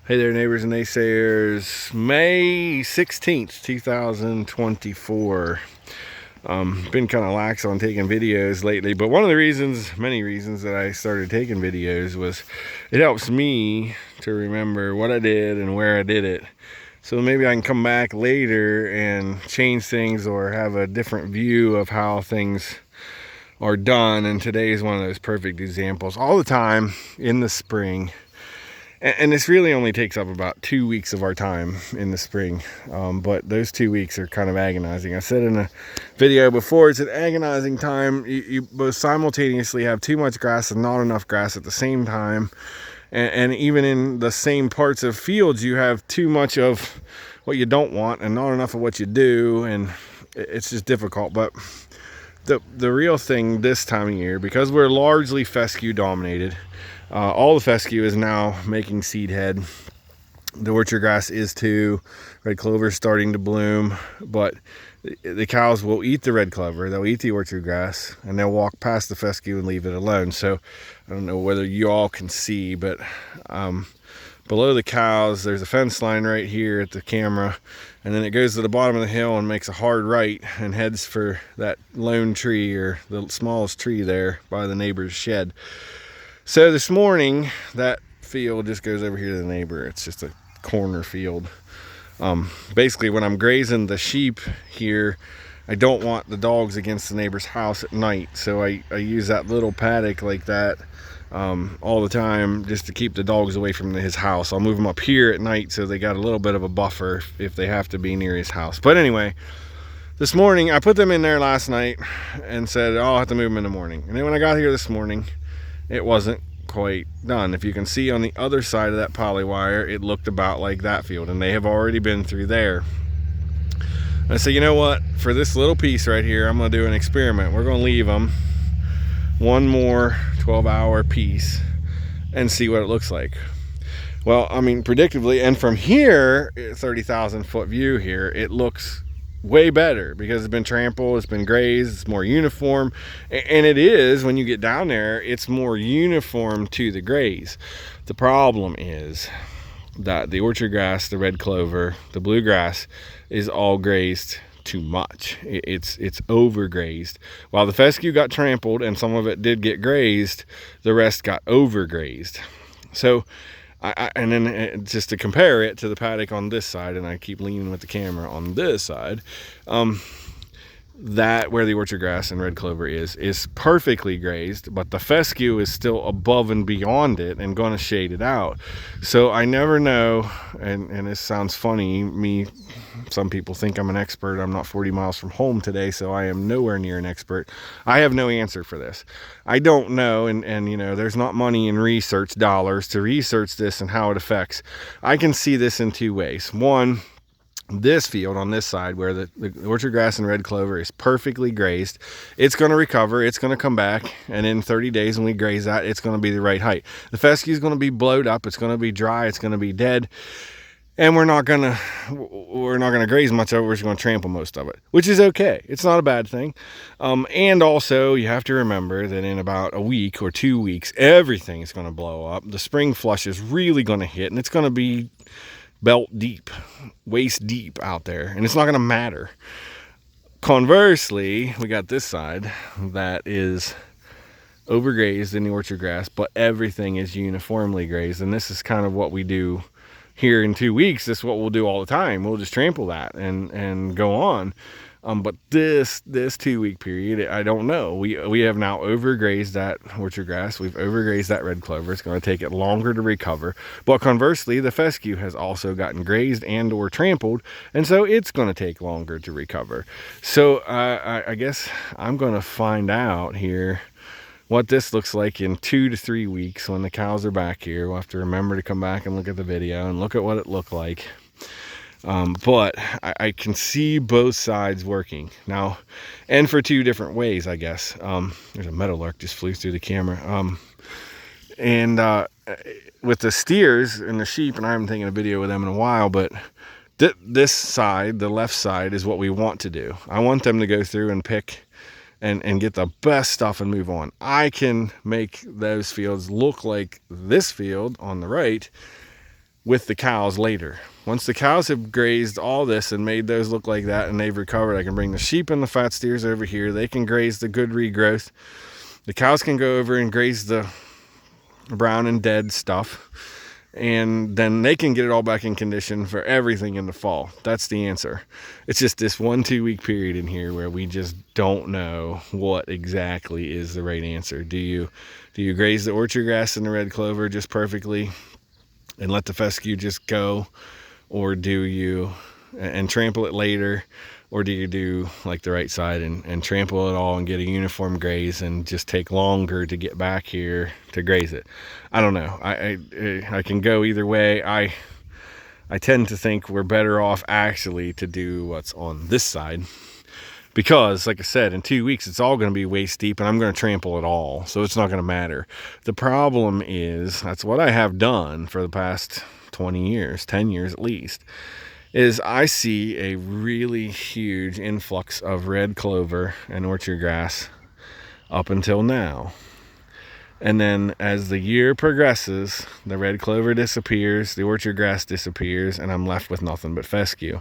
Hey there, neighbors and naysayers. May 16th, 2024. Been kind of lax on taking videos lately, but one of the reasons, many reasons that I started taking videos was it helps me to remember what I did and where I did it. So maybe I can come back later and change things or have a different view of how things are done. And today is one of those perfect examples. All the time in the spring, and this really only takes up about 2 weeks of our time in the spring, but those 2 weeks are kind of agonizing. I said in a video before, it's an agonizing time. You both simultaneously have too much grass and not enough grass at the same time, and even in the same parts of fields, you have too much of what you don't want and not enough of what you do, and it's just difficult. But the real thing this time of year, because we're largely fescue dominated, all the fescue is now making seed head. The orchard grass is too. Red clover is starting to bloom, but the cows will eat the red clover, they'll eat the orchard grass, and they'll walk past the fescue and leave it alone. So I don't know whether you all can see, but below the cows there's a fence line right here at the camera, and then it goes to the bottom of the hill and makes a hard right and heads for that lone tree, or the smallest tree there by the neighbor's shed. So this morning, that field just goes over here to the neighbor. It's just a corner field. Basically, when I'm grazing the sheep here, I don't want the dogs against the neighbor's house at night. So I use that little paddock like that all the time just to keep the dogs away from his house. I'll move them up here at night so they got a little bit of a buffer if they have to be near his house. But anyway, this morning, I put them in there last night and said, oh, I'll have to move them in the morning. And then when I got here this morning, it wasn't quite done. If you can see on the other side of that poly wire, it looked about like that field, and they have already been through there. I said, you know what, for this little piece right here, I'm going to do an experiment. We're going to leave them one more 12-hour piece and see what it looks like. Well, I mean, predictably, and from here, 30,000 foot view here, it looks way better because it's been trampled, it's been grazed, it's more uniform, and it is, when you get down there, it's more uniform to the graze. The problem is that the orchard grass, the red clover, the bluegrass is all grazed too much. It's overgrazed. While the fescue got trampled and some of it did get grazed, the rest got overgrazed. So and then just to compare it to the paddock on this side, and I keep leaning with the camera on this side, that where the orchard grass and red clover is perfectly grazed, but the fescue is still above and beyond it and going to shade it out. So I never know, and this sounds funny, some people think I'm an expert. I'm not 40 miles from home today, so I am nowhere near an expert. I have no answer for this. I don't know, and you know, there's not money in research dollars to research this and how it affects. I can see this in two ways. One, this field on this side where the orchard grass and red clover is perfectly grazed, it's going to recover, it's going to come back, and in 30 days when we graze that, it's going to be the right height. The fescue is going to be blowed up, it's going to be dry, it's going to be dead, and we're not going to graze much of it. We're just going to trample most of it, which is okay. It's not a bad thing. And also, you have to remember that in about a week or 2 weeks, everything is going to blow up. The spring flush is really going to hit, and it's going to be belt deep, waist deep out there, and it's not going to matter. Conversely, we got this side that is overgrazed in the orchard grass, but everything is uniformly grazed, and this is kind of what we do here in 2 weeks. This is what we'll do all the time. We'll just trample that and go on. But this 2 week period, I don't know. We have now overgrazed that orchard grass. We've overgrazed that red clover. It's going to take it longer to recover. But conversely, the fescue has also gotten grazed and or trampled, and so it's going to take longer to recover. So I guess I'm going to find out here what this looks like in 2 to 3 weeks when the cows are back here. We'll have to remember to come back and look at the video and look at what it looked like. But I can see both sides working now, and for two different ways, I guess. There's a meadowlark just flew through the camera. And with the steers and the sheep, and I haven't taken a video with them in a while, but this side, the left side, is what we want to do. I want them to go through and pick and get the best stuff and move on. I can make those fields look like this field on the right with the cows later. Once the cows have grazed all this and made those look like that and they've recovered, I can bring the sheep and the fat steers over here. They can graze the good regrowth. The cows can go over and graze the brown and dead stuff, and then they can get it all back in condition for everything in the fall. That's the answer. It's just this 1-2 week period in here where we just don't know what exactly is the right answer. Do you graze the orchard grass and the red clover just perfectly and let the fescue just go, or do you and trample it later, or do you do like the right side and trample it all and get a uniform graze and just take longer to get back here to graze it? I don't know. I can go either way. I tend to think we're better off actually to do what's on this side, because like I said, in 2 weeks it's all going to be waist deep and I'm going to trample it all, so it's not going to matter. The problem is, that's what I have done for the past 20 years, 10 years at least, is I see a really huge influx of red clover and orchard grass up until now. And then as the year progresses, the red clover disappears, the orchard grass disappears, and I'm left with nothing but fescue.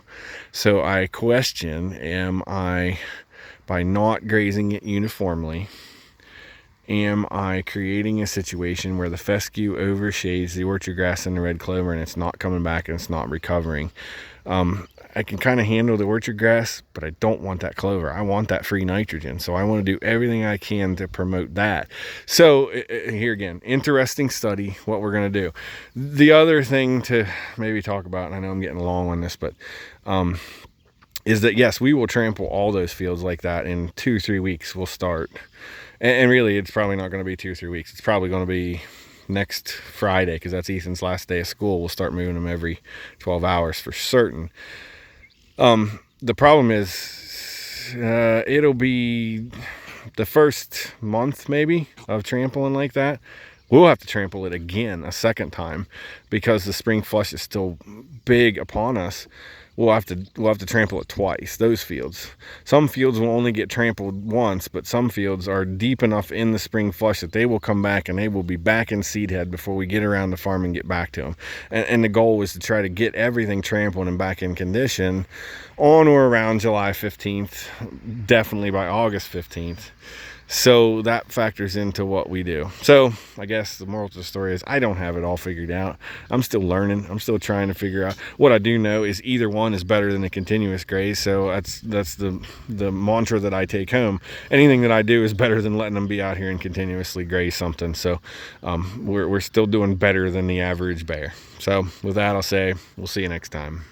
So I question, am I, by not grazing it uniformly, am I creating a situation where the fescue overshades the orchard grass and the red clover and it's not coming back and it's not recovering? I can kind of handle the orchard grass, but I don't want that clover. I want that free nitrogen. So I want to do everything I can to promote that. So here again, interesting study, what we're going to do. The other thing to maybe talk about, and I know I'm getting long on this, but is that yes, we will trample all those fields like that in 2-3 weeks. We'll start. And really, it's probably not going to be 2-3 weeks. It's probably going to be next Friday, because that's Ethan's last day of school. We'll start moving them every 12 hours for certain. The problem is, it'll be the first month maybe of trampling like that. We'll have to trample it again a second time, because the spring flush is still big upon us. We'll have to trample it twice, those fields. Some fields will only get trampled once, but some fields are deep enough in the spring flush that they will come back and they will be back in seed head before we get around the farm and get back to them. And the goal was to try to get everything trampled and back in condition on or around July 15th, definitely by August 15th. So that factors into what we do. So I guess the moral to the story is I don't have it all figured out. I'm still learning. I'm still trying to figure out. What I do know is either one is better than a continuous graze. So that's the mantra that I take home. Anything that I do is better than letting them be out here and continuously graze something. So we're still doing better than the average bear. So with that, I'll say we'll see you next time.